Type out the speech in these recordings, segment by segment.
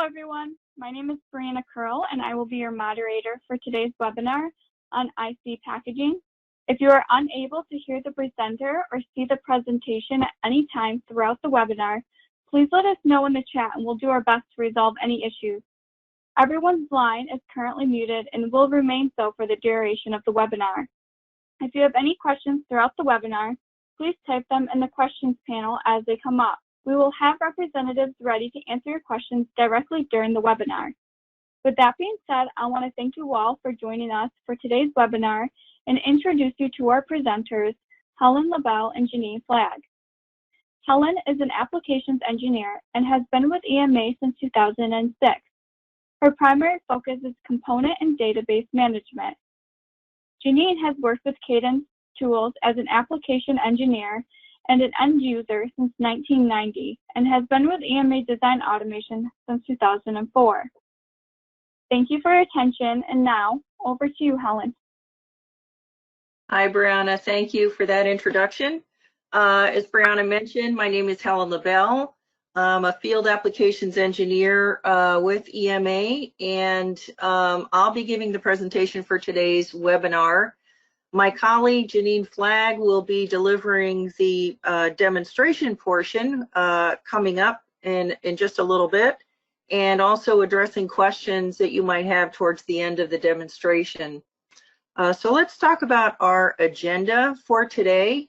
everyone. My name is Brianna Curl, and I will be your moderator for today's webinar on IC packaging. If you are unable to hear the presenter or see the presentation at any time throughout the webinar, please let us know in the chat and we'll do our best to resolve any issues. Everyone's line is currently muted and will remain so for the duration of the webinar. If you have any questions throughout the webinar, please type them in the questions panel as they come up. We will have representatives ready to answer your questions directly during the webinar. With that being said, I want to thank you all for joining us for today's webinar and introduce you to our presenters, Helen LaBelle and Janine Flagg. Helen is an applications engineer and has been with EMA since 2006. Her primary focus is component and database management. Janine has worked with Cadence Tools as an application engineer and an end user since 1990 and has been with EMA Design Automation since 2004. Thank you for your attention, and now over to you, Helen. Hi, Brianna. Thank you for that introduction. As Brianna mentioned, my name is Helen LaBelle. I'm a field applications engineer with EMA, and I'll be giving the presentation for today's webinar. My colleague, Janine Flagg, will be delivering the demonstration portion coming up in just a little bit, and also addressing questions that you might have towards the end of the demonstration. So let's talk about our agenda for today.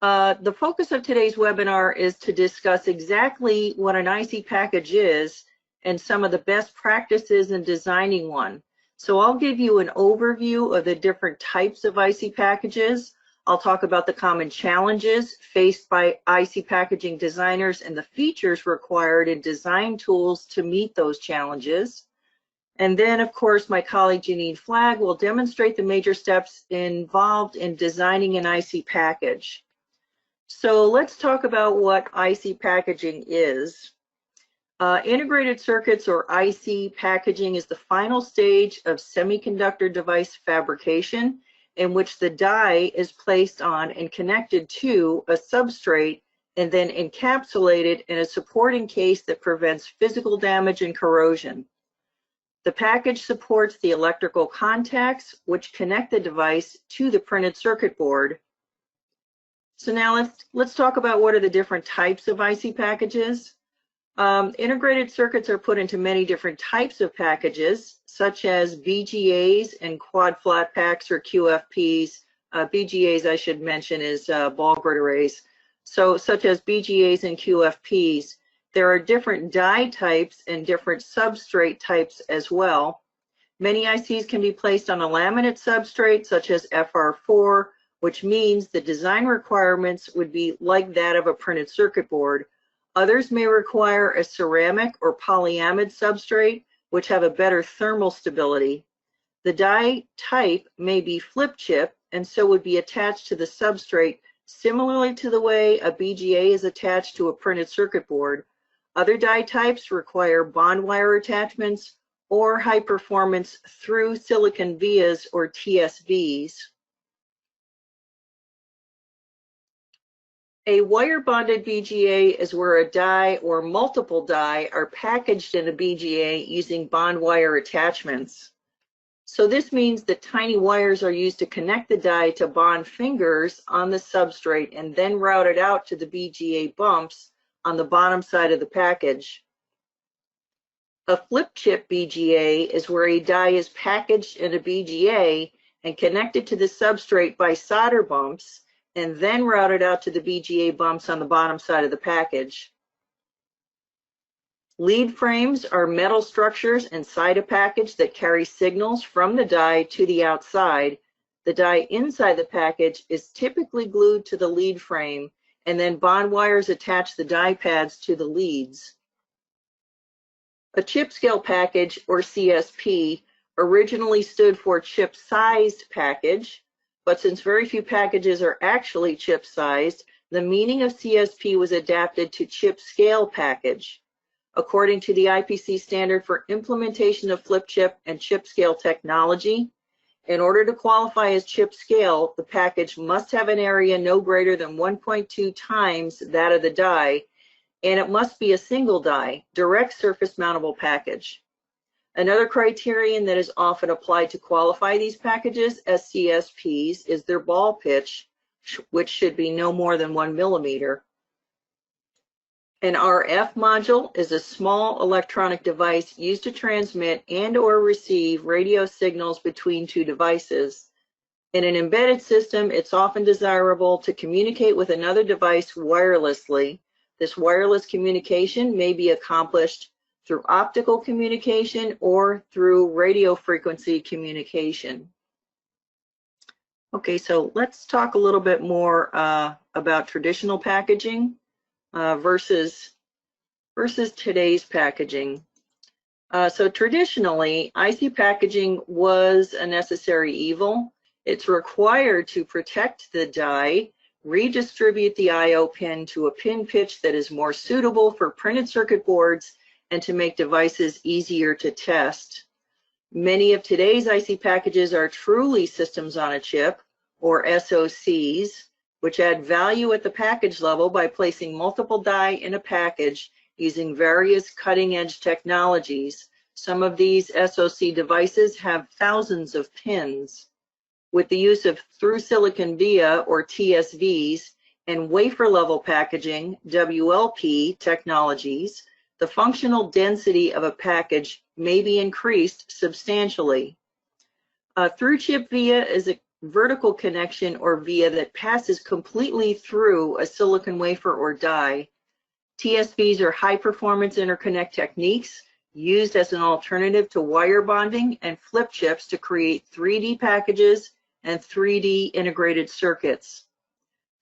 The focus of today's webinar is to discuss exactly what an IC package is and some of the best practices in designing one. So I'll give you an overview of the different types of IC packages. I'll talk about the common challenges faced by IC packaging designers and the features required in design tools to meet those challenges. And then, of course, my colleague Janine Flagg will demonstrate the major steps involved in designing an IC package. So let's talk about what IC packaging is. Integrated circuits, or IC packaging, is the final stage of semiconductor device fabrication in which the die is placed on and connected to a substrate and then encapsulated in a supporting case that prevents physical damage and corrosion. The package supports the electrical contacts which connect the device to the printed circuit board. So now let's talk about what are the different types of IC packages. Integrated circuits are put into many different types of packages, such as BGAs and quad flat packs, or QFPs. BGAs, I should mention, is ball grid arrays. So such as BGAs and QFPs. There are different die types and different substrate types as well. Many ICs can be placed on a laminate substrate, such as FR4, which means the design requirements would be like that of a printed circuit board. Others may require a ceramic or polyamide substrate, which have a better thermal stability. The die type may be flip chip, and so would be attached to the substrate similarly to the way a BGA is attached to a printed circuit board. Other die types require bond wire attachments or high performance through silicon vias, or TSVs. A wire-bonded BGA is where a die or multiple die are packaged in a BGA using bond wire attachments. So this means that tiny wires are used to connect the die to bond fingers on the substrate and then routed out to the BGA bumps on the bottom side of the package. A flip chip BGA is where a die is packaged in a BGA and connected to the substrate by solder bumps, and then routed out to the BGA bumps on the bottom side of the package. Lead frames are metal structures inside a package that carry signals from the die to the outside. The die inside the package is typically glued to the lead frame, and then bond wires attach the die pads to the leads. A chip scale package, or CSP, originally stood for chip-sized package. But since very few packages are actually chip-sized, the meaning of CSP was adapted to chip-scale package. According to the IPC standard for implementation of flip chip and chip-scale technology, in order to qualify as chip-scale, the package must have an area no greater than 1.2 times that of the die and it must be a single die, direct surface mountable package. Another criterion that is often applied to qualify these packages as CSPs is their ball pitch, which should be no more than 1 millimeter. An RF module is a small electronic device used to transmit and/or receive radio signals between two devices. In an embedded system, it's often desirable to communicate with another device wirelessly. This wireless communication may be accomplished through optical communication or through radio frequency communication. Okay, so let's talk a little bit more about traditional packaging versus today's packaging. So traditionally, IC packaging was a necessary evil. It's required to protect the die, redistribute the I/O pin to a pin pitch that is more suitable for printed circuit boards, and to make devices easier to test. Many of today's IC packages are truly systems on a chip, or SoCs, which add value at the package level by placing multiple die in a package using various cutting-edge technologies. Some of these SoC devices have thousands of pins. With the use of through-silicon via, or TSVs, and wafer-level packaging, WLP, technologies, the functional density of a package may be increased substantially. Through-chip via is a vertical connection or via that passes completely through a silicon wafer or die. TSVs are high-performance interconnect techniques used as an alternative to wire bonding and flip chips to create 3D packages and 3D integrated circuits.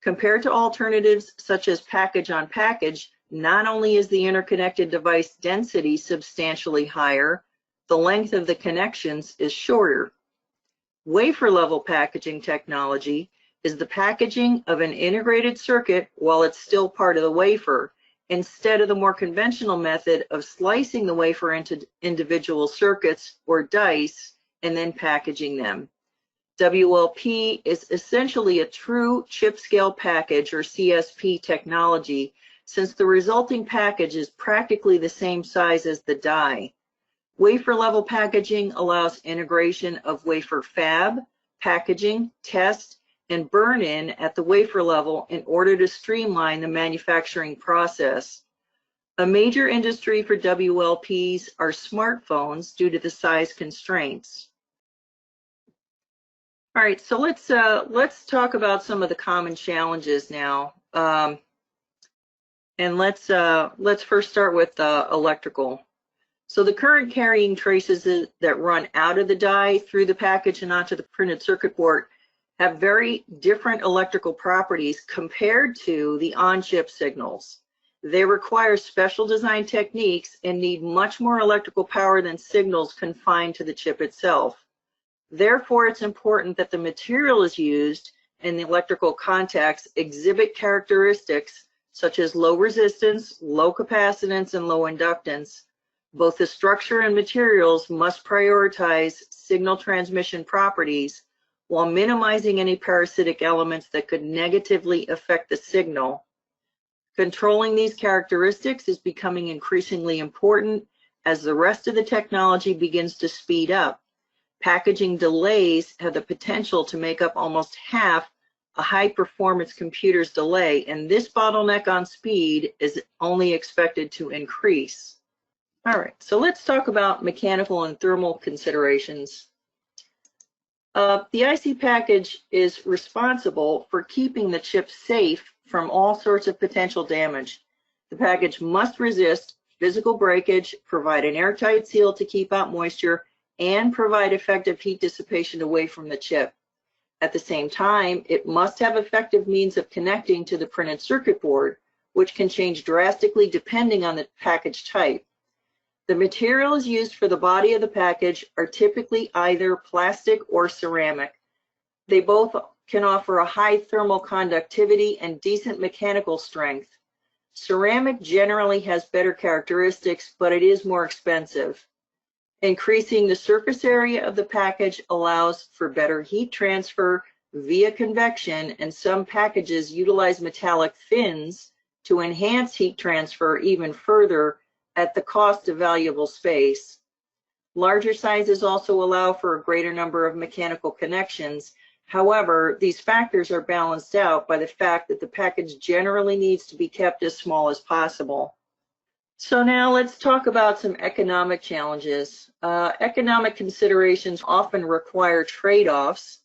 Compared to alternatives such as package-on-package, not only is the interconnected device density substantially higher, the length of the connections is shorter. Wafer-level packaging technology is the packaging of an integrated circuit while it's still part of the wafer, instead of the more conventional method of slicing the wafer into individual circuits or dice and then packaging them. WLP is essentially a true chip-scale package, or CSP technology, since the resulting package is practically the same size as the die. Wafer-level packaging allows integration of wafer fab, packaging, test, and burn-in at the wafer level in order to streamline the manufacturing process. A major industry for WLPs are smartphones due to the size constraints. All right, so let's talk about some of the common challenges now. And let's first start with electrical. So the current carrying traces that run out of the die through the package and onto the printed circuit board have very different electrical properties compared to the on-chip signals. They require special design techniques and need much more electrical power than signals confined to the chip itself. Therefore, it's important that the material is used and the electrical contacts exhibit characteristics such as low resistance, low capacitance, and low inductance. Both the structure and materials must prioritize signal transmission properties while minimizing any parasitic elements that could negatively affect the signal. Controlling these characteristics is becoming increasingly important as the rest of the technology begins to speed up. Packaging delays have the potential to make up almost half a high-performance computer's delay, and this bottleneck on speed is only expected to increase. All right, so let's talk about mechanical and thermal considerations. The IC package is responsible for keeping the chip safe from all sorts of potential damage. The package must resist physical breakage, provide an airtight seal to keep out moisture, and provide effective heat dissipation away from the chip. At the same time, it must have effective means of connecting to the printed circuit board, which can change drastically depending on the package type. The materials used for the body of the package are typically either plastic or ceramic. They both can offer a high thermal conductivity and decent mechanical strength. Ceramic generally has better characteristics, but it is more expensive. Increasing the surface area of the package allows for better heat transfer via convection, and some packages utilize metallic fins to enhance heat transfer even further at the cost of valuable space. Larger sizes also allow for a greater number of mechanical connections. However, these factors are balanced out by the fact that the package generally needs to be kept as small as possible. So now let's talk about some economic challenges. Economic considerations often require trade-offs.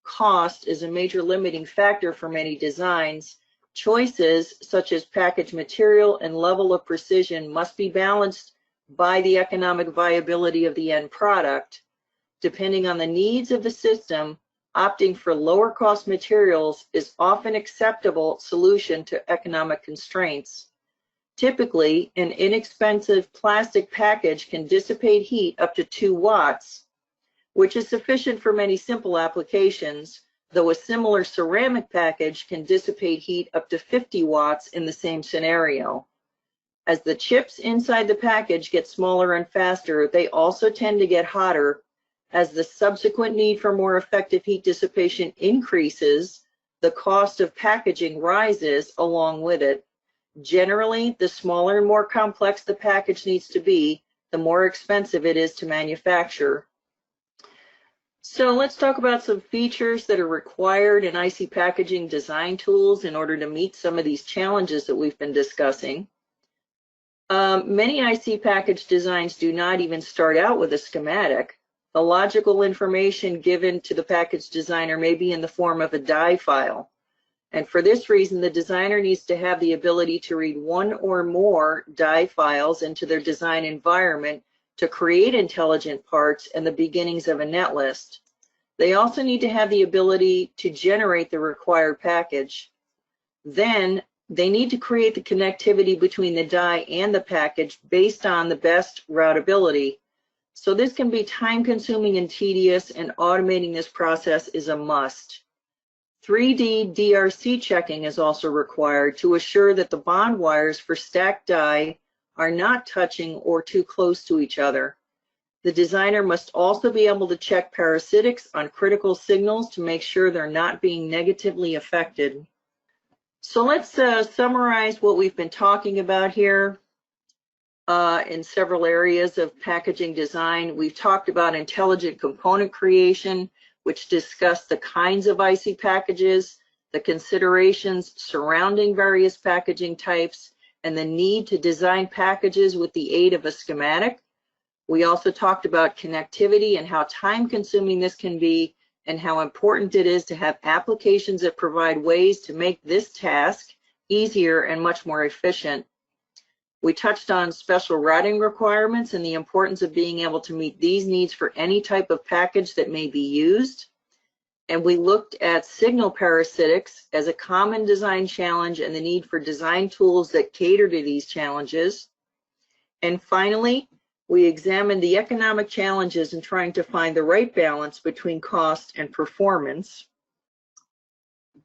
Cost is a major limiting factor for many designs. Choices such as package material and level of precision must be balanced by the economic viability of the end product. Depending on the needs of the system, opting for lower cost materials is often an acceptable solution to economic constraints. Typically, an inexpensive plastic package can dissipate heat up to 2 watts, which is sufficient for many simple applications, though a similar ceramic package can dissipate heat up to 50 watts in the same scenario. As the chips inside the package get smaller and faster, they also tend to get hotter. As the subsequent need for more effective heat dissipation increases, the cost of packaging rises along with it. Generally, the smaller and more complex the package needs to be, the more expensive it is to manufacture. So let's talk about some features that are required in IC packaging design tools in order to meet some of these challenges that we've been discussing. Many IC package designs do not even start out with a schematic. The logical information given to the package designer may be in the form of a die file. And for this reason, the designer needs to have the ability to read one or more die files into their design environment to create intelligent parts and the beginnings of a net list. They also need to have the ability to generate the required package. Then they need to create the connectivity between the die and the package based on the best routability. So this can be time-consuming and tedious, and automating this process is a must. 3D DRC checking is also required to assure that the bond wires for stacked die are not touching or too close to each other. The designer must also be able to check parasitics on critical signals to make sure they're not being negatively affected. So let's summarize what we've been talking about here in several areas of packaging design. We've talked about intelligent component creation, which discussed the kinds of IC packages, the considerations surrounding various packaging types, and the need to design packages with the aid of a schematic. We also talked about connectivity and how time-consuming this can be, and how important it is to have applications that provide ways to make this task easier and much more efficient. We touched on special routing requirements and the importance of being able to meet these needs for any type of package that may be used. And we looked at signal parasitics as a common design challenge and the need for design tools that cater to these challenges. And finally, we examined the economic challenges in trying to find the right balance between cost and performance.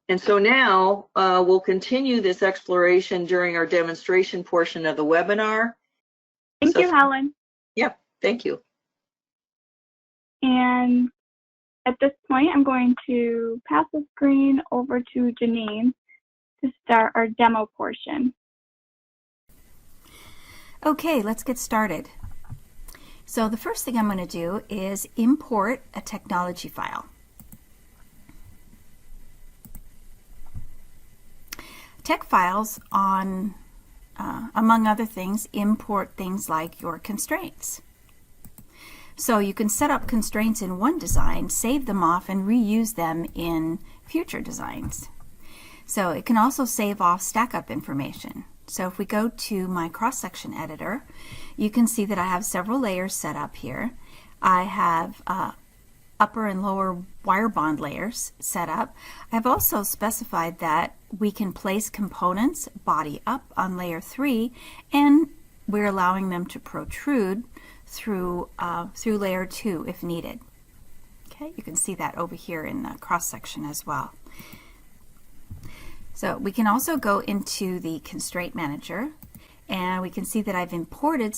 And so now we'll continue this exploration during our demonstration portion of the webinar. Thank you, Helen. Yeah, thank you. And at this point, I'm going to pass the screen over to Janine to start our demo portion. Okay, let's get started. So the first thing I'm going to do is import a technology file. Tech files on, among other things, import things like your constraints. So you can set up constraints in one design, save them off, and reuse them in future designs. So it can also save off stack-up information. So if we go to my cross-section editor, you can see that I have several layers set up here. I have upper and lower wire bond layers set up. I've also specified that we can place components body up on layer 3, and we're allowing them to protrude through layer 2 if needed. Okay, you can see that over here in the cross-section as well. So we can also go into the constraint manager, and we can see that I've imported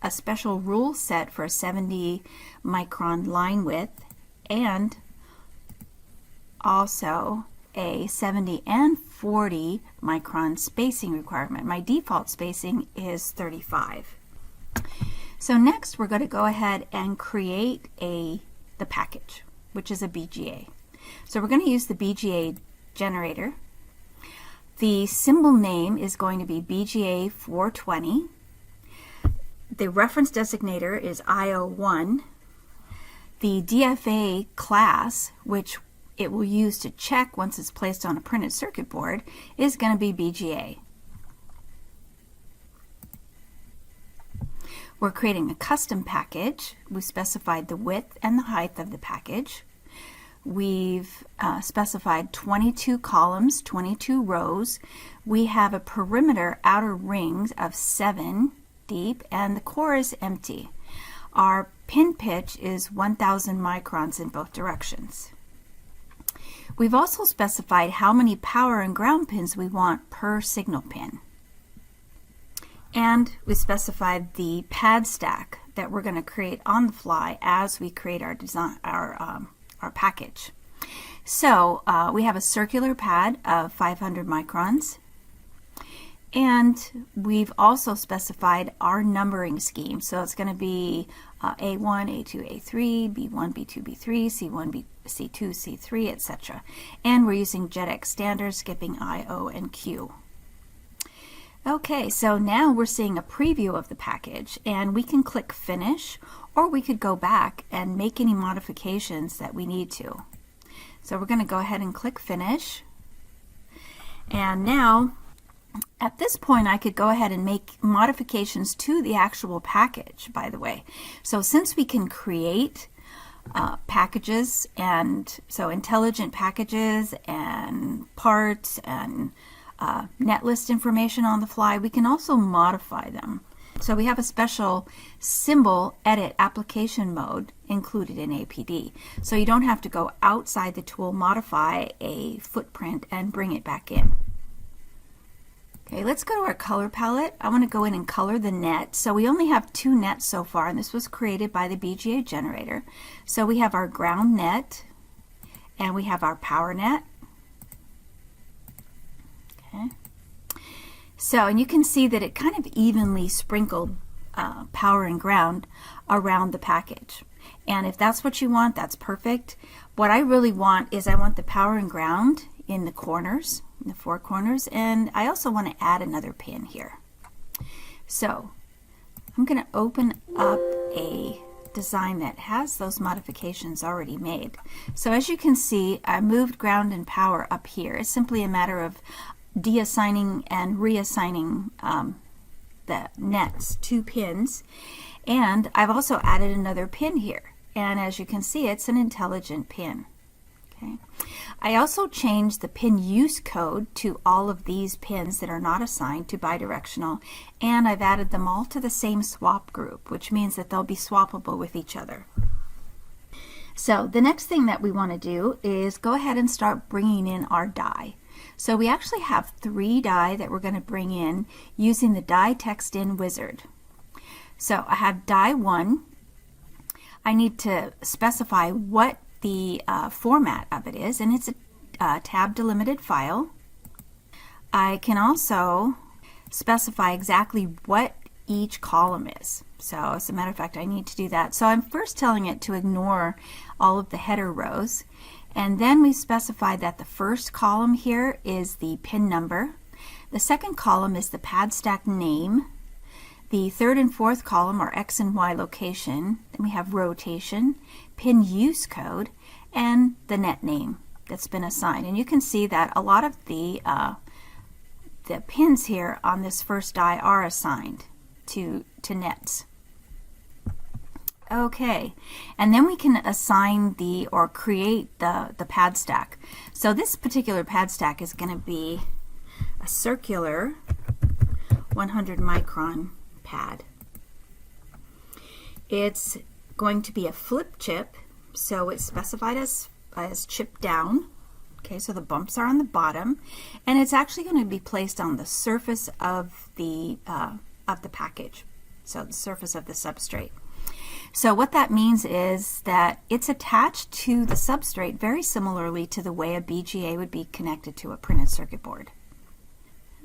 a special rule set for a 70 micron line width, and also a 70 and 40 micron spacing requirement. My default spacing is 35. So next we're going to go ahead and create the package, which is a BGA. So we're going to use the BGA generator. The symbol name is going to be BGA 420. The reference designator is IO1. The DFA class, which it will use to check once it's placed on a printed circuit board, is going to be BGA. We're creating a custom package. We specified the width and the height of the package. We've specified 22 columns, 22 rows. We have a perimeter outer ring of 7 deep, and the core is empty. Our pin pitch is 1000 microns in both directions. We've also specified how many power and ground pins we want per signal pin. And we specified the pad stack that we're going to create on the fly as we create our design, our package. So we have a circular pad of 500 microns, and we've also specified our numbering scheme. So it's going to be A1, A2, A3, B1, B2, B3, C1, C2, C3, etc. And we're using JetX standards, skipping I, O, and Q. Okay, so now we're seeing a preview of the package, and we can click Finish, or we could go back and make any modifications that we need to. So we're going to go ahead and click Finish. And now, at this point, I could go ahead and make modifications to the actual package, by the way. So since we can create packages, and so intelligent packages and parts and netlist information on the fly, we can also modify them. So we have a special symbol edit application mode included in APD. So you don't have to go outside the tool, modify a footprint, and bring it back in. Okay, let's go to our color palette. I want to go in and color the net. So we only have 2 nets so far, and this was created by the BGA generator. So we have our ground net, and we have our power net. Okay. So, and you can see that it kind of evenly sprinkled power and ground around the package. And if that's what you want, that's perfect. What I really want is I want the power and ground in the corners, in the 4 corners, and I also want to add another pin here. So I'm going to open up a design that has those modifications already made. So as you can see, I moved ground and power up here. It's simply a matter of deassigning and reassigning the nets 2 pins, and I've also added another pin here, and as you can see, it's an intelligent pin. Okay. I also changed the pin use code to all of these pins that are not assigned to bidirectional, and I've added them all to the same swap group, which means that they'll be swappable with each other. So the next thing that we want to do is go ahead and start bringing in our die. So we actually have 3 die that we're going to bring in using the die text in wizard. So I have die 1. I need to specify what the format of it is, and it's a tab delimited file. I can also specify exactly what each column is. So as a matter of fact, I need to do that. So I'm first telling it to ignore all of the header rows. And then we specify that the first column here is the pin number. The second column is the pad stack name. The third and fourth column are X and Y location. Then we have rotation, pin use code, and the net name that's been assigned. And you can see that a lot of the pins here on this first die are assigned to nets. Okay, and then we can assign or create the pad stack. So this particular pad stack is going to be a circular 100 micron pad. It's going to be a flip chip, so it's specified as chip down. Okay, so the bumps are on the bottom, and it's actually going to be placed on the surface of the package, so the surface of the substrate. So what that means is that it's attached to the substrate very similarly to the way a BGA would be connected to a printed circuit board.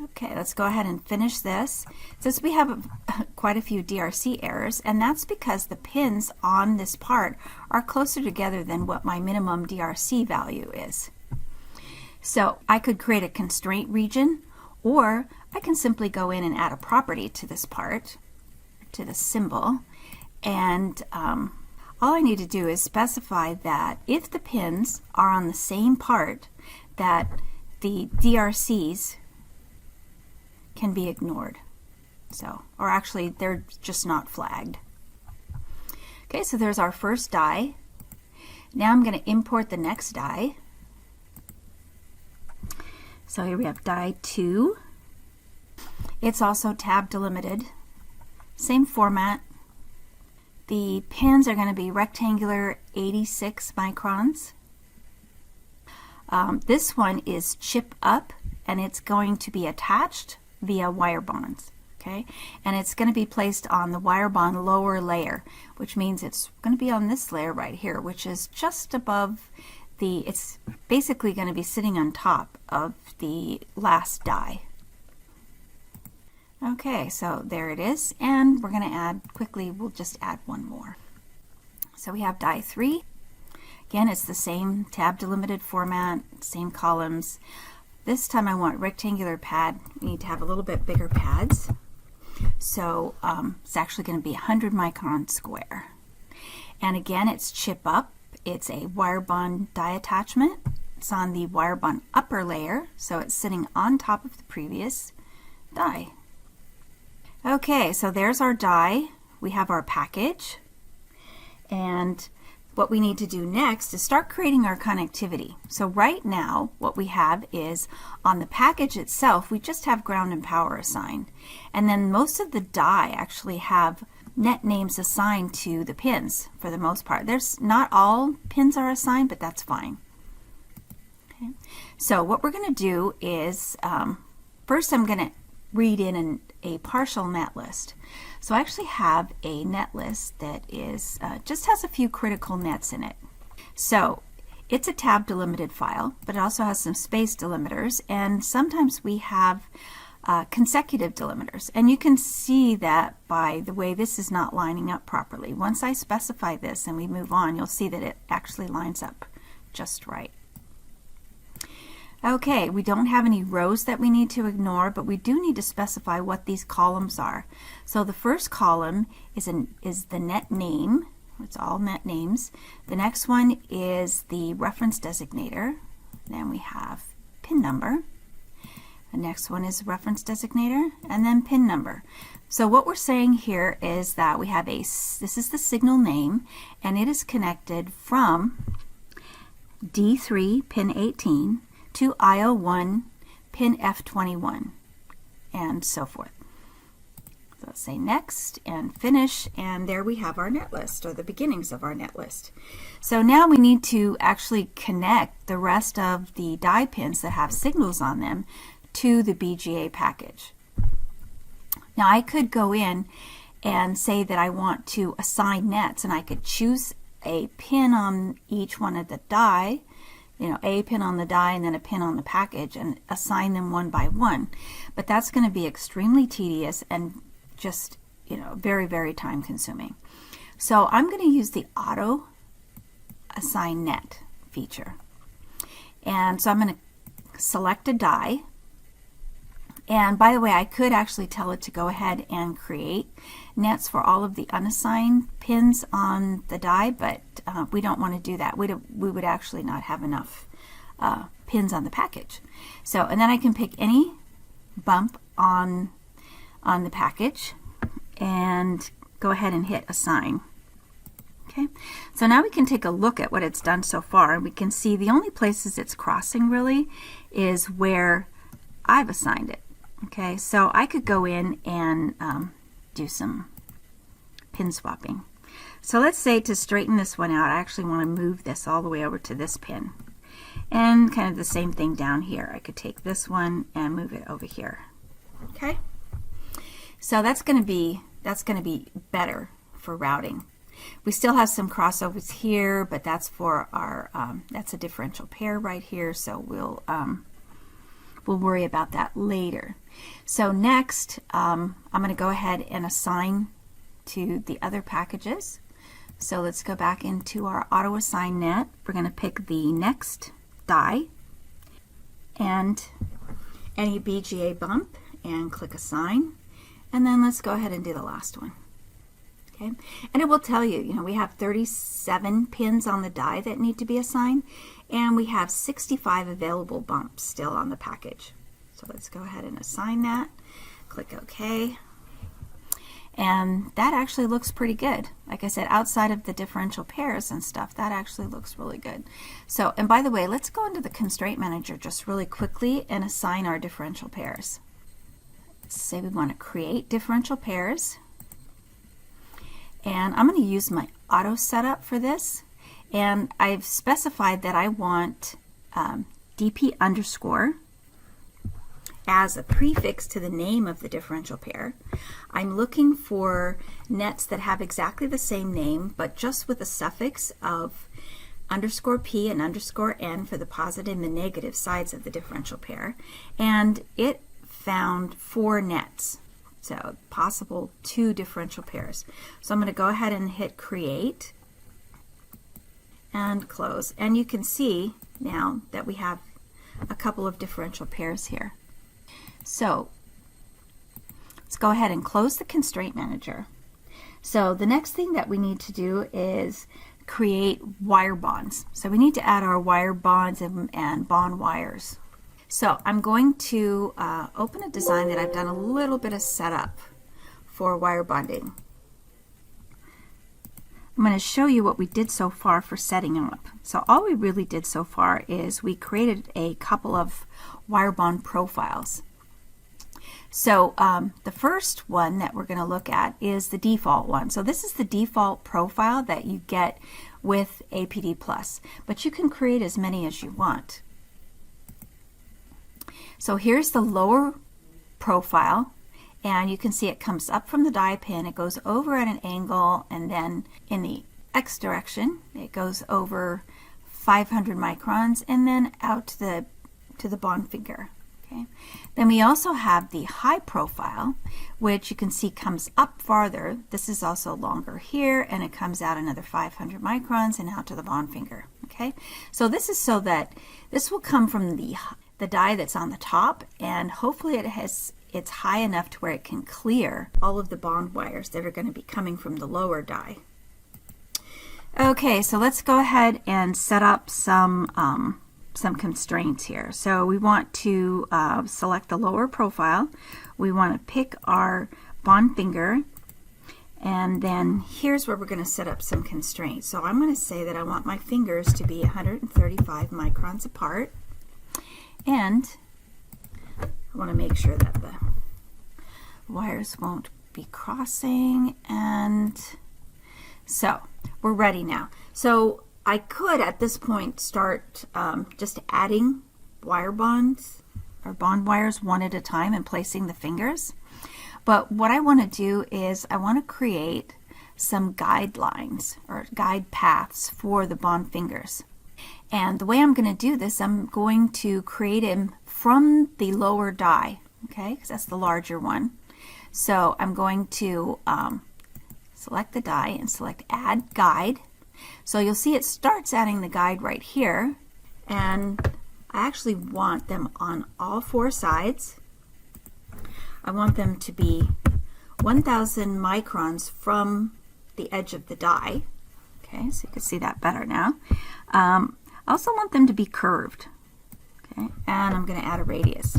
Okay, let's go ahead and finish this. Since we have quite a few DRC errors, and that's because the pins on this part are closer together than what my minimum DRC value is. So I could create a constraint region, or I can simply go in and add a property to this part, to the symbol, and all I need to do is specify that if the pins are on the same part, that the DRCs can be ignored. So, or actually they're just not flagged. Okay, so there's our first die. Now I'm going to import the next die. So here we have die 2. It's also tab delimited. Same format. The pins are going to be rectangular 86 microns. This one is chip up, and it's going to be attached via wire bonds. Okay, and it's going to be placed on the wire bond lower layer, which means it's going to be on this layer right here, which is just above the, it's basically going to be sitting on top of the last die. Okay, so there it is, and we're going to add quickly, we'll just add one more. So we have die 3. Again, it's the same tab delimited format, same columns. This time I want rectangular pad. We need to have a little bit bigger pads. So it's actually going to be 100 micron square. And again, it's chip up. It's a wire bond die attachment. It's on the wire bond upper layer, so it's sitting on top of the previous die. Okay, so there's our die. We have our package. And what we need to do next is start creating our connectivity. So right now, what we have is on the package itself, we just have ground and power assigned. And then most of the die actually have net names assigned to the pins for the most part. There's not all pins are assigned, but that's fine. Okay. So what we're going to do is first I'm going to read in a partial net list. So I actually have a net list that is just has a few critical nets in it. So it's a tab delimited file, but it also has some space delimiters, and sometimes we have consecutive delimiters. And you can see that by the way this is not lining up properly. Once I specify this and we move on, you'll see that it actually lines up just right. Okay, we don't have any rows that we need to ignore, but we do need to specify what these columns are. So the first column is the net name. It's all net names. The next one is the reference designator. Then we have pin number. The next one is reference designator, and then pin number. So what we're saying here is that we have this is the signal name, and it is connected from D3 pin 18 to IO1 pin F21 and so forth. So let's say next and finish, and there we have our net list, or the beginnings of our net list. So now we need to actually connect the rest of the die pins that have signals on them to the BGA package. Now I could go in and say that I want to assign nets, and I could choose a pin on each one of the die, a pin on the die and then a pin on the package, and assign them one by one. But that's going to be extremely tedious and just, very, very time consuming. So I'm going to use the auto assign net feature. And so I'm going to select a die. And by the way, I could actually tell it to go ahead and create nets for all of the unassigned pins on the die, but we don't want to do that. We would actually not have enough pins on the package. So, and then I can pick any bump on the package and go ahead and hit assign. Okay, so now we can take a look at what it's done so far, and we can see the only places it's crossing really is where I've assigned it. Okay, so I could go in and do some pin swapping. So let's say to straighten this one out, I actually want to move this all the way over to this pin. And kind of the same thing down here. I could take this one and move it over here. Okay? So that's going to be better for routing. We still have some crossovers here, but that's for our, that's a differential pair right here, so we'll worry about that later. So next, I'm going to go ahead and assign to the other packages. So let's go back into our auto assign net. We're going to pick the next die and any BGA bump and click assign. And then let's go ahead and do the last one. Okay, and it will tell you, we have 37 pins on the die that need to be assigned, and we have 65 available bumps still on the package. So let's go ahead and assign that. Click OK. And that actually looks pretty good. Like I said, outside of the differential pairs and stuff, that actually looks really good. So, and by the way, let's go into the constraint manager just really quickly and assign our differential pairs. Say we want to create differential pairs. And I'm going to use my auto setup for this. And I've specified that I want DP underscore as a prefix to the name of the differential pair. I'm looking for nets that have exactly the same name, but just with a suffix of underscore P and underscore N for the positive and the negative sides of the differential pair. And it found 4 nets. So possible 2 differential pairs. So I'm going to go ahead and hit create and close. And you can see now that we have a couple of differential pairs here. So let's go ahead and close the constraint manager. So the next thing that we need to do is create wire bonds. So we need to add our wire bonds and bond wires. So I'm going to open a design that I've done a little bit of setup for wire bonding. I'm going to show you what we did so far for setting them up. So all we really did so far is we created a couple of wire bond profiles. So the first one that we're going to look at is the default one. So this is the default profile that you get with APD Plus, but you can create as many as you want. So here's the lower profile, and you can see it comes up from the die pin, it goes over at an angle, and then in the X direction it goes over 500 microns and then out to the bond finger. Okay. Then we also have the high profile, which you can see comes up farther. This is also longer here, and it comes out another 500 microns and out to the bond finger. Okay, so this is so that this will come from the die that's on the top, and hopefully it's high enough to where it can clear all of the bond wires that are going to be coming from the lower die. Okay, so let's go ahead and set up some constraints here. So we want to select the lower profile. We want to pick our bond finger, and then here's where we're going to set up some constraints. So I'm going to say that I want my fingers to be 135 microns apart, and I want to make sure that the wires won't be crossing. And so we're ready now. So I could at this point start just adding wire bonds or bond wires one at a time and placing the fingers. But what I want to do is I want to create some guidelines or guide paths for the bond fingers. And the way I'm going to do this, I'm going to create them from the lower die, okay, because that's the larger one. So I'm going to select the die and select Add Guide. So you'll see it starts adding the guide right here, and I actually want them on all 4 sides. I want them to be 1000 microns from the edge of the die. Okay, so you can see that better now. I also want them to be curved. Okay, and I'm going to add a radius.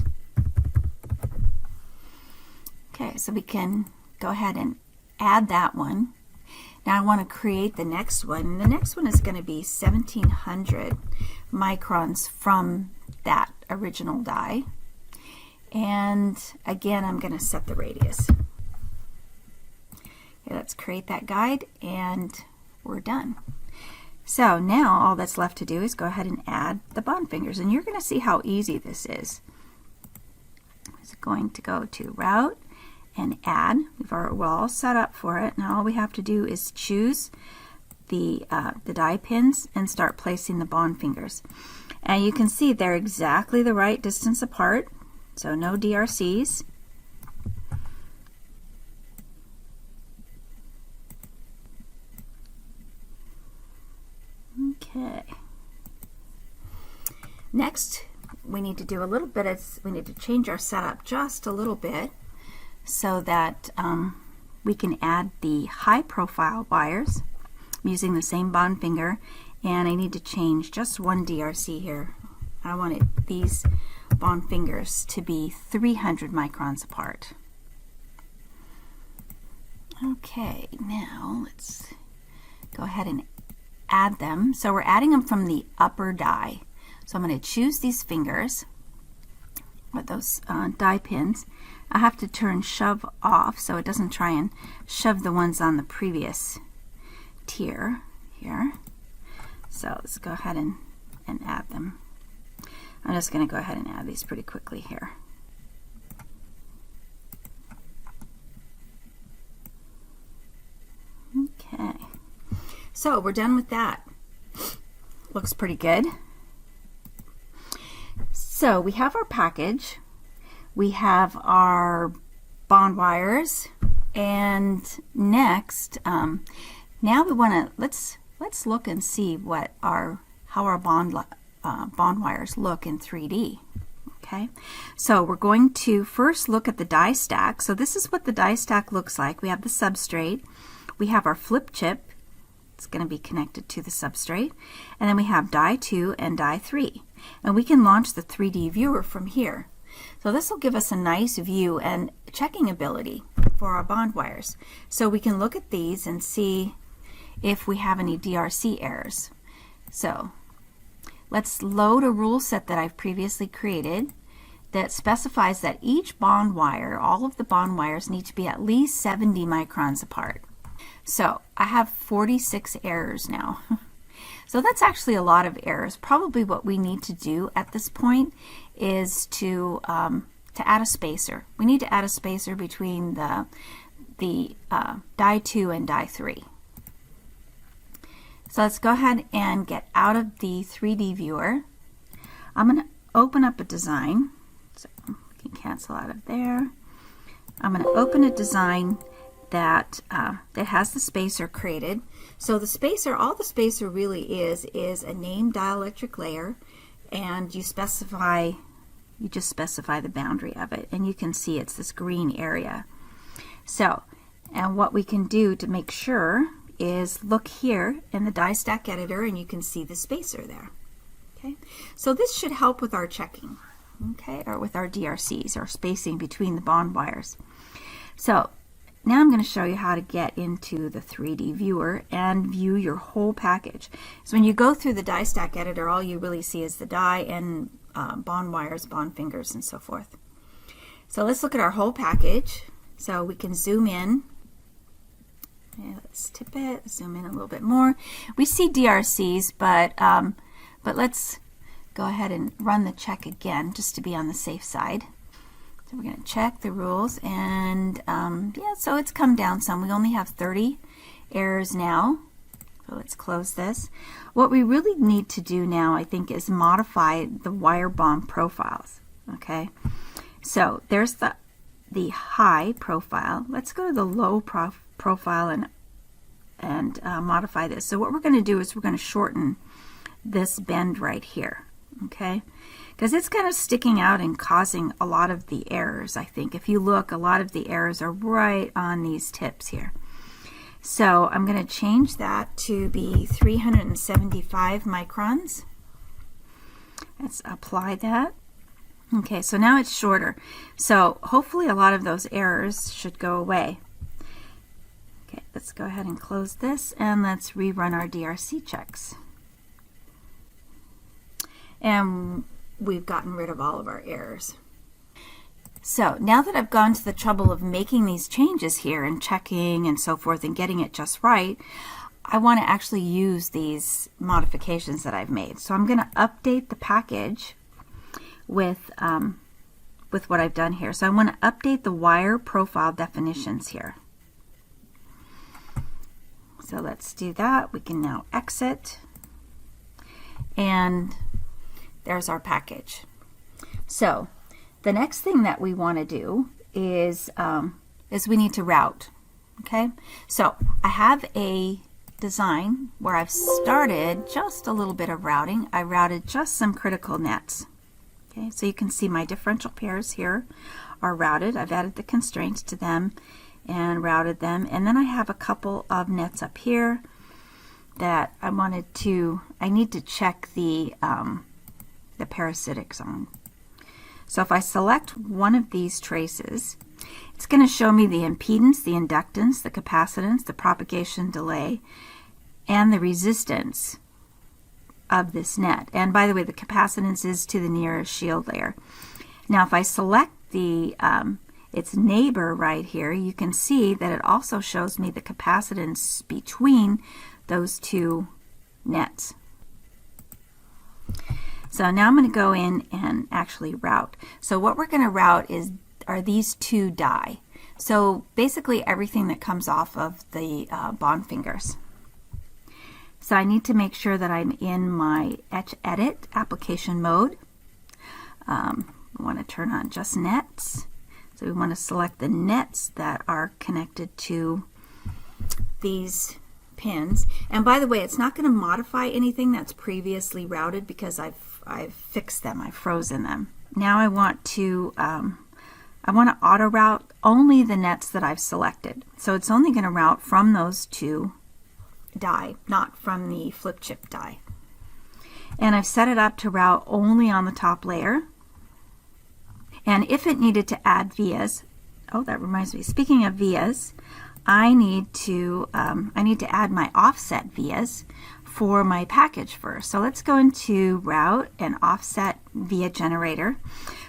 Okay, so we can go ahead and add that one. Now I want to create the next one. The next one is going to be 1700 microns from that original die. And again, I'm going to set the radius. Okay, let's create that guide, and we're done. So now all that's left to do is go ahead and add the bond fingers, and you're going to see how easy this is. It's going to go to Route, and add. We're all set up for it. Now all we have to do is choose the die pins and start placing the bond fingers. And you can see they're exactly the right distance apart, so no DRCs. Okay. Next, we need to do a little bit of, we need to change our setup just a little bit so that we can add the high profile wires. I'm using the same bond finger, and I need to change just one DRC here. I wanted these bond fingers to be 300 microns apart. Okay, now let's go ahead and add them. So we're adding them from the upper die. So I'm going to choose these fingers with those die pins. I have to turn shove off so it doesn't try and shove the ones on the previous tier here. So let's go ahead and add them. I'm just going to go ahead and add these pretty quickly here. Okay, so we're done with that. Looks pretty good. So we have our package, we have our bond wires, and next, now we want to let's look and see what how our bond wires look in 3D. Okay, so we're going to first look at the die stack. So this is what the die stack looks like. We have the substrate, we have our flip chip. It's going to be connected to the substrate, and then we have die 2 and die 3, and we can launch the 3D viewer from here. So this will give us a nice view and checking ability for our bond wires. So we can look at these and see if we have any DRC errors. So let's load a rule set that I've previously created that specifies that each bond wire, all of the bond wires, need to be at least 70 microns apart. So I have 46 errors now. So that's actually a lot of errors. Probably what we need to do at this point is to add a spacer. We need to add a spacer between the die 2 and die 3. So let's go ahead and get out of the 3D viewer. I'm going to open up a design. So we can cancel out of there. I'm going to open a design that has the spacer created. So the spacer, all the spacer really is a named dielectric layer, and you just specify the boundary of it, and you can see it's this green area. So, and what we can do to make sure is look here in the die stack editor, and you can see the spacer there. Okay, so this should help with our checking, okay, or with our DRCs, or spacing between the bond wires. So now I'm going to show you how to get into the 3D viewer and view your whole package. So when you go through the die stack editor, all you really see is the die and bond wires, bond fingers, and so forth. So let's look at our whole package. So we can zoom in. Okay, let's tip it, zoom in a little bit more. We see DRCs, but let's go ahead and run the check again just to be on the safe side. So we're going to check the rules, and yeah, so it's come down some. We only have 30 errors now. So let's close this. What we really need to do now, I think, is modify the wire bond profiles. Okay, so there's the high profile. Let's go to the low profile and modify this. So what we're going to do is we're going to shorten this bend right here. Okay, because it's kind of sticking out and causing a lot of the errors. I think if you look, a lot of the errors are right on these tips here. So I'm going to change that to be 375 microns. Let's apply that. Okay, so now it's shorter. So hopefully a lot of those errors should go away. Okay, let's go ahead and close this, and let's rerun our DRC checks. And we've gotten rid of all of our errors. So now that I've gone to the trouble of making these changes here and checking and so forth and getting it just right, I want to actually use these modifications that I've made. So I'm going to update the package with with what I've done here. So I want to update the wire profile definitions here. So let's do that. We can now exit, and there's our package. So the next thing that we want to do is we need to route. Okay, so I have a design where I've started just a little bit of routing. I routed just some critical nets. Okay, so you can see my differential pairs here are routed. I've added the constraints to them and routed them, and then I have a couple of nets up here that I need to check the parasitics on. So if I select one of these traces, it's going to show me the impedance, the inductance, the capacitance, the propagation delay, and the resistance of this net. And by the way, the capacitance is to the nearest shield layer. Now if I select the its neighbor right here, you can see that it also shows me the capacitance between those two nets. So now I'm going to go in and actually route. So what we're going to route are these two die. So basically everything that comes off of the bond fingers. So I need to make sure that I'm in my Etch Edit application mode. We want to turn on just nets. So we want to select the nets that are connected to these pins. And by the way, it's not going to modify anything that's previously routed because I've fixed them, I've frozen them. Now I want to auto route only the nets that I've selected. So it's only going to route from those two die, not from the flip chip die. And I've set it up to route only on the top layer. And if it needed to add vias, oh, that reminds me, speaking of vias, I need to add my offset vias for my package first. So let's go into route and offset via generator.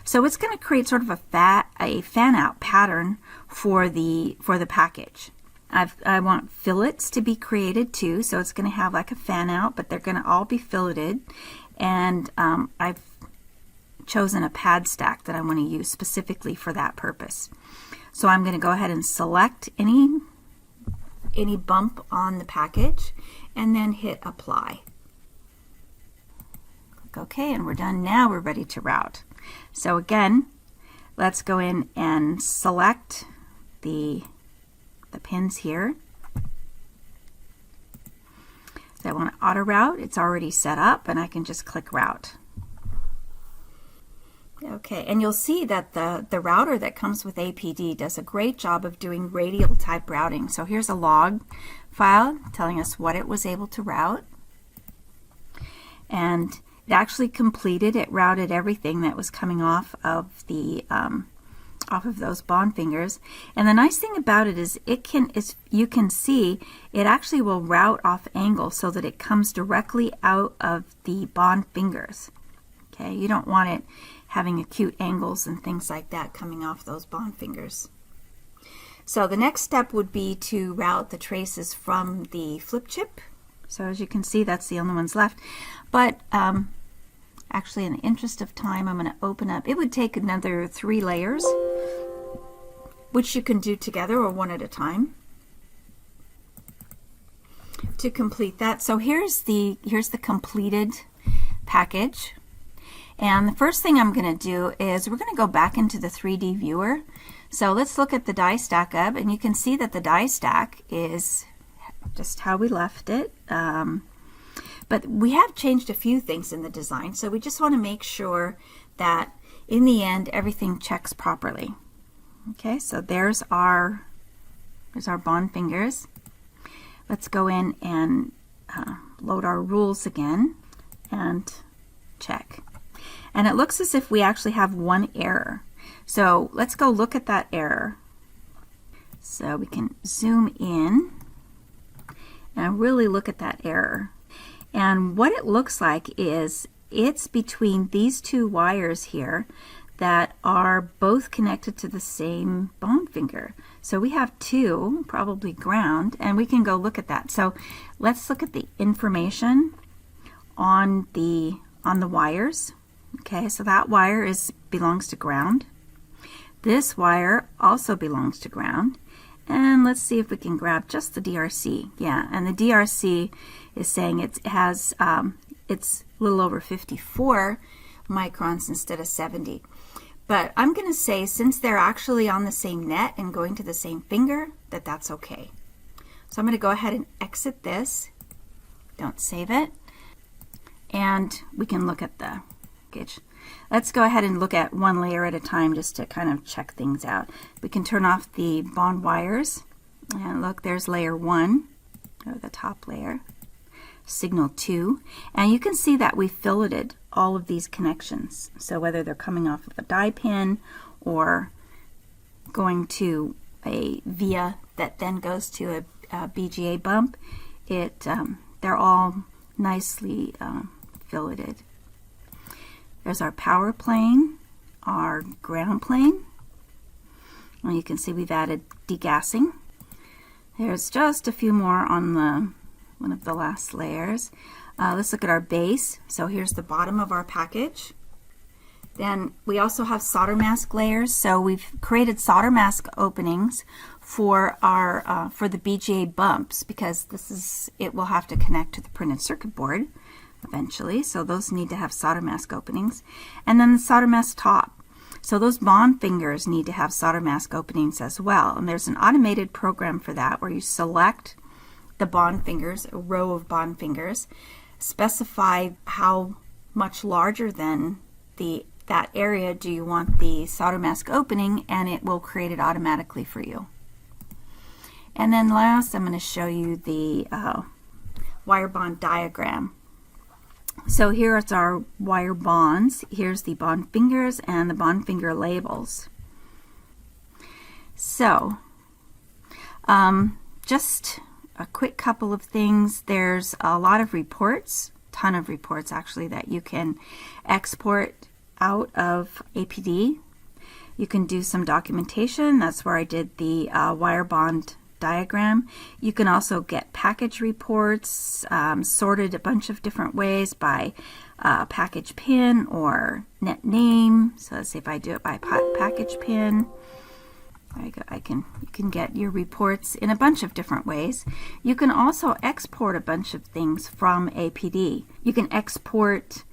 So it's going to create sort of a fan out pattern for the package. I want fillets to be created too, so it's going to have like a fan out, but they're going to all be filleted. And I've chosen a pad stack that I want to use specifically for that purpose. So I'm going to go ahead and select any bump on the package and then hit apply. Click OK, and we're done. Now we're ready to route. So again, let's go in and select the pins here. So I want to auto route. It's already set up, and I can just click route. Okay, and you'll see that the router that comes with APD does a great job of doing radial type routing. So here's a log file telling us what it was able to route. And it actually completed, it routed everything that was coming off of the off of those bond fingers. And the nice thing about it is you can see it actually will route off angle so that it comes directly out of the bond fingers. Okay, you don't want it having acute angles and things like that coming off those bond fingers. So the next step would be to route the traces from the flip chip. So as you can see, that's the only ones left. But actually, in the interest of time, I'm going to open up. It would take another 3 layers, which you can do together or one at a time to complete that. So here's the completed package. And the first thing I'm going to do is we're going to go back into the 3D viewer. So let's look at the die stack up, and you can see that the die stack is just how we left it. But we have changed a few things in the design, so we just want to make sure that in the end everything checks properly. Okay, so there's our bond fingers. Let's go in and load our rules again and check. And it looks as if we actually have one error. So let's go look at that error. So we can zoom in and really look at that error. And what it looks like is it's between these two wires here that are both connected to the same bond finger. So we have 2, probably ground, and we can go look at that. So let's look at the information on the wires. Okay, so that wire belongs to ground. This wire also belongs to ground. And let's see if we can grab just the DRC. Yeah, and the DRC is saying it's a little over 54 microns instead of 70. But I'm going to say, since they're actually on the same net and going to the same finger, that's okay. So I'm going to go ahead and exit this. Don't save it. And we can look at the gauge. Let's go ahead and look at one layer at a time just to kind of check things out. We can turn off the bond wires. And look, there's layer 1, or the top layer. Signal 2. And you can see that we filleted all of these connections. So whether they're coming off of a die pin or going to a via that then goes to a BGA bump, they're all nicely filleted. There's our power plane, our ground plane. Well, you can see we've added degassing. There's just a few more on one of the last layers. Let's look at our base. So here's the bottom of our package. Then we also have solder mask layers. So we've created solder mask openings for our for the BGA bumps, because it will have to connect to the printed circuit board eventually. So those need to have solder mask openings. And then the solder mask top. So those bond fingers need to have solder mask openings as well. And there's an automated program for that where you select the bond fingers, a row of bond fingers, specify how much larger than that area do you want the solder mask opening, and it will create it automatically for you. And then last, I'm going to show you the wire bond diagram. So here is our wire bonds. Here's the bond fingers and the bond finger labels. So just a quick couple of things. There's a lot of reports, ton of reports actually, that you can export out of APD. You can do some documentation. That's where I did the wire bond diagram. You can also get package reports sorted a bunch of different ways by package pin or net name. So let's see if I do it by package pin. You can get your reports in a bunch of different ways. You can also export a bunch of things from APD. You can export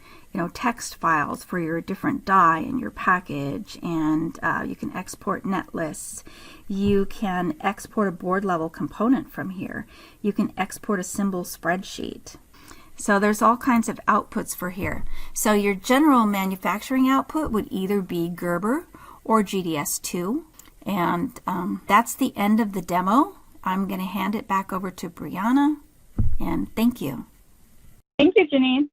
text files for your different die in your package, and you can export net lists. You can export a board level component from here. You can export a symbol spreadsheet. So there's all kinds of outputs for here. So your general manufacturing output would either be Gerber or GDS2. And that's the end of the demo. I'm going to hand it back over to Brianna, and thank you. Thank you, Janine.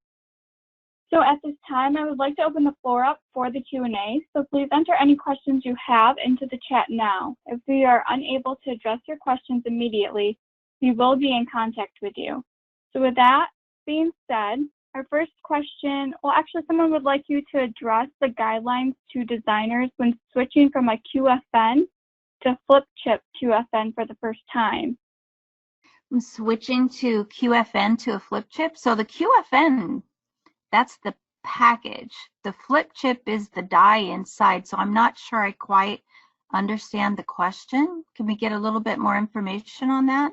So at this time, I would like to open the floor up for the Q&A. So please enter any questions you have into the chat now. If we are unable to address your questions immediately, we will be in contact with you. So with that being said, our first question, well, actually, someone would like you to address the guidelines to designers when switching from a QFN to flip chip QFN for the first time. I'm switching to QFN to a flip chip. So the QFN, that's the package. The flip chip is the die inside. So I'm not sure I quite understand the question. Can we get a little bit more information on that?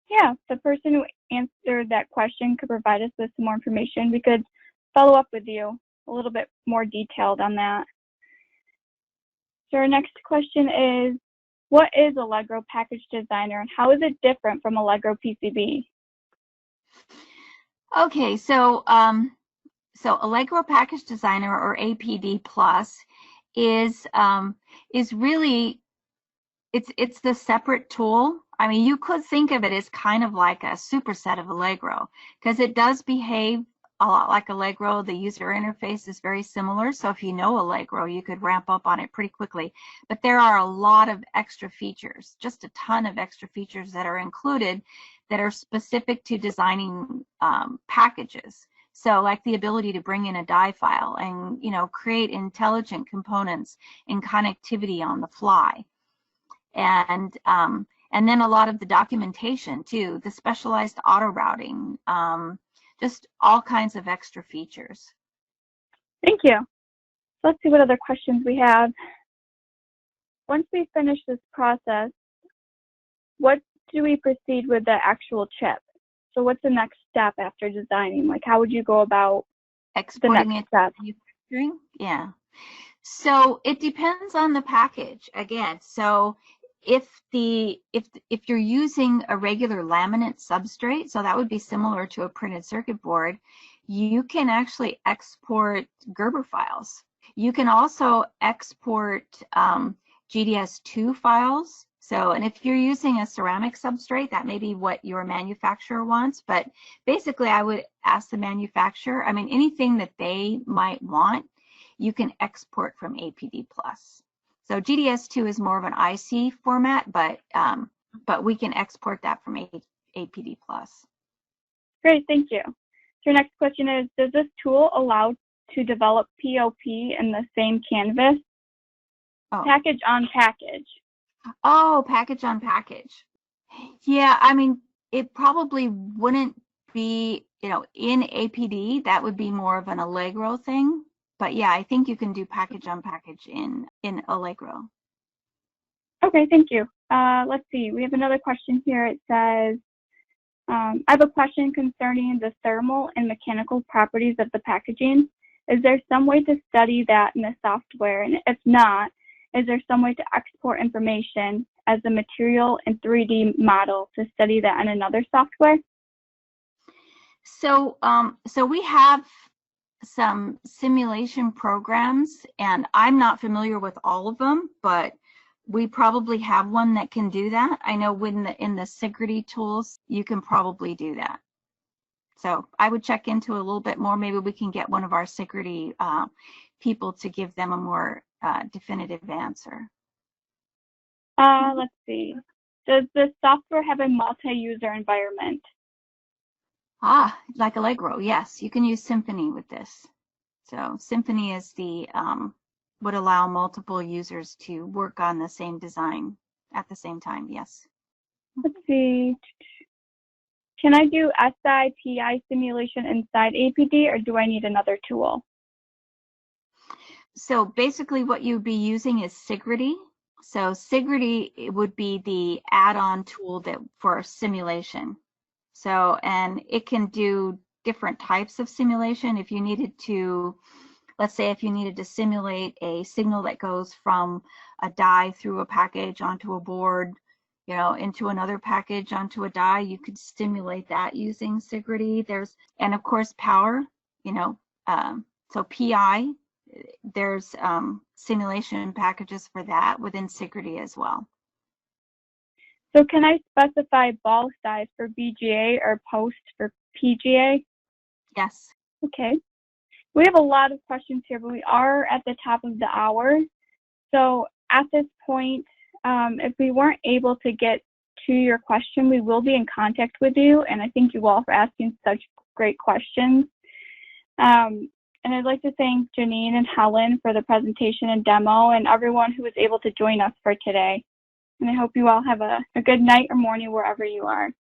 Yeah, the person who answered that question could provide us with some more information. We could follow up with you a little bit more detailed on that. So our next question is, what is Allegro Package Designer and how is it different from Allegro PCB? Okay, so Allegro Package Designer, or APD Plus, is really it's the separate tool. I mean, you could think of it as kind of like a superset of Allegro, because it does behave a lot like Allegro. The user interface is very similar. So if you know Allegro, you could ramp up on it pretty quickly. But there are a lot of extra features, just a ton of extra features that are included that are specific to designing packages. So like the ability to bring in a die file and, create intelligent components and connectivity on the fly. And then a lot of the documentation too, the specialized auto routing, just all kinds of extra features. Thank you. Let's see what other questions we have. once we finish this process, what do we proceed with the actual chip? So what's the next step after designing? Like, how would you go about Exporting the it next step? to manufacturing? Yeah. So it depends on the package again. So if you're using a regular laminate substrate, so that would be similar to a printed circuit board, you can actually export Gerber files. You can also export GDS2 files. So, and if you're using a ceramic substrate, that may be what your manufacturer wants. But basically, I would ask the manufacturer, I mean, anything that they might want, you can export from APD+. So GDS2 is more of an IC format, but we can export that from APD+. Great, thank you. So your next question is, does this tool allow to develop POP in the same canvas? Oh. Package on package. Oh, package on package. Yeah, I mean, it probably wouldn't be, in APD. That would be more of an Allegro thing. But yeah, I think you can do package on package in Allegro. Okay, thank you. Let's see. We have another question here. It says, I have a question concerning the thermal and mechanical properties of the packaging. Is there some way to study that in the software? And if not, is there some way to export information as a material and 3D model to study that in another software? So, so we have some simulation programs, and I'm not familiar with all of them, but we probably have one that can do that. I know in the Sigrity tools, you can probably do that. So I would check into it a little bit more. Maybe we can get one of our Sigrity people to give them a more definitive answer. Let's see. Does the software have a multi-user environment? Like Allegro, yes. You can use Symfony with this. So Symfony is the would allow multiple users to work on the same design at the same time, yes. Let's see. Can I do SI-PI simulation inside APD, or do I need another tool? So basically what you'd be using is Sigrity. So Sigrity would be the add-on tool for simulation. So, and it can do different types of simulation. If you needed to, let's say if you needed to simulate a signal that goes from a die through a package onto a board, into another package onto a die, you could simulate that using Sigrity. And of course power, so PI, there's simulation packages for that within Sigrity as well. So can I specify ball size for BGA or post for PGA? Yes. Okay. We have a lot of questions here, but we are at the top of the hour. So at this point, if we weren't able to get to your question, we will be in contact with you. And I thank you all for asking such great questions. And I'd like to thank Janine and Helen for the presentation and demo, and everyone who was able to join us for today. And I hope you all have a good night or morning wherever you are.